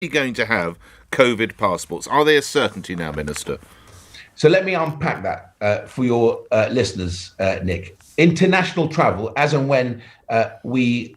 going to have COVID passports? Are they a certainty now, Minister? So let me unpack that for your listeners, Nick. International travel, as and when we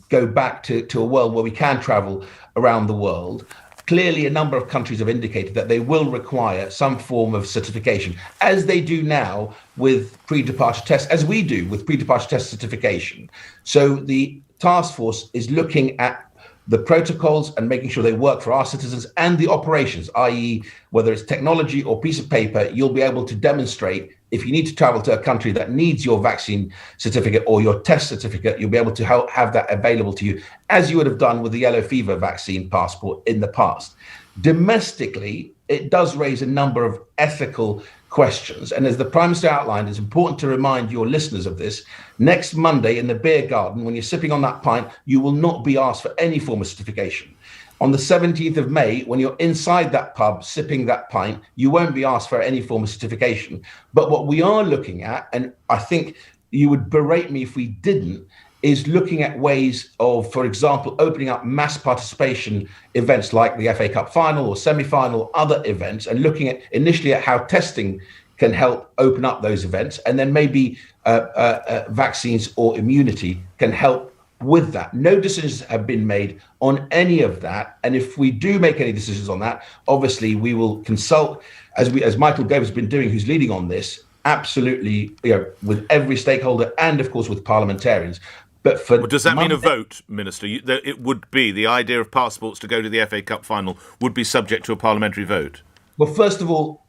go back to a world where we can travel around the world, clearly a number of countries have indicated that they will require some form of certification, as they do now with pre-departure tests, as we do with pre-departure test certification. So the task force is looking at the protocols and making sure they work for our citizens, and the operations, i.e. whether it's technology or piece of paper, you'll be able to demonstrate if you need to travel to a country that needs your vaccine certificate or your test certificate, you'll be able to have that available to you, as you would have done with the yellow fever vaccine passport in the past. Domestically, it does raise a number of ethical questions. And as the Prime Minister outlined, it's important to remind your listeners of this. Next Monday in the beer garden, when you're sipping on that pint, you will not be asked for any form of certification. On the 17th of May, when you're inside that pub sipping that pint, you won't be asked for any form of certification. But what we are looking at, and I think you would berate me if we didn't, is looking at ways of, for example, opening up mass participation events like the FA Cup final or semi-final, other events, and looking at initially at how testing can help open up those events, and then maybe vaccines or immunity can help with that. No decisions have been made on any of that, and if we do make any decisions on that, obviously we will consult, as Michael Gove has been doing, who's leading on this, absolutely, with every stakeholder and of course with parliamentarians. But does that mean a vote, Minister? It would be the idea of passports to go to the FA Cup final would be subject to a parliamentary vote. Well, first of all,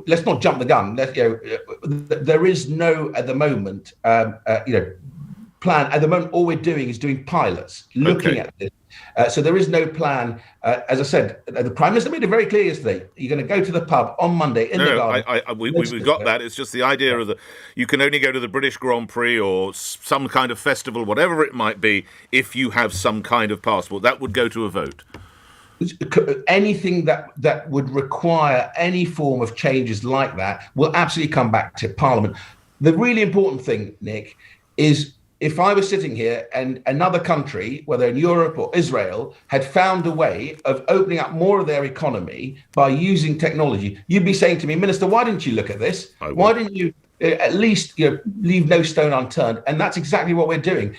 let's not jump the gun. There is no at the moment, plan. At the moment, all we're doing is doing pilots, looking at this. So there is no plan. As I said, the Prime Minister made it very clear yesterday. You're going to go to the pub on Monday in the garden. We've got that. It's just the idea of you can only go to the British Grand Prix or some kind of festival, whatever it might be, if you have some kind of passport. That would go to a vote. Anything that would require any form of changes like that will absolutely come back to Parliament. The really important thing, Nick, is if I was sitting here and another country, whether in Europe or Israel, had found a way of opening up more of their economy by using technology, you'd be saying to me, Minister, why didn't you look at this? Why didn't you at least leave no stone unturned? And that's exactly what we're doing.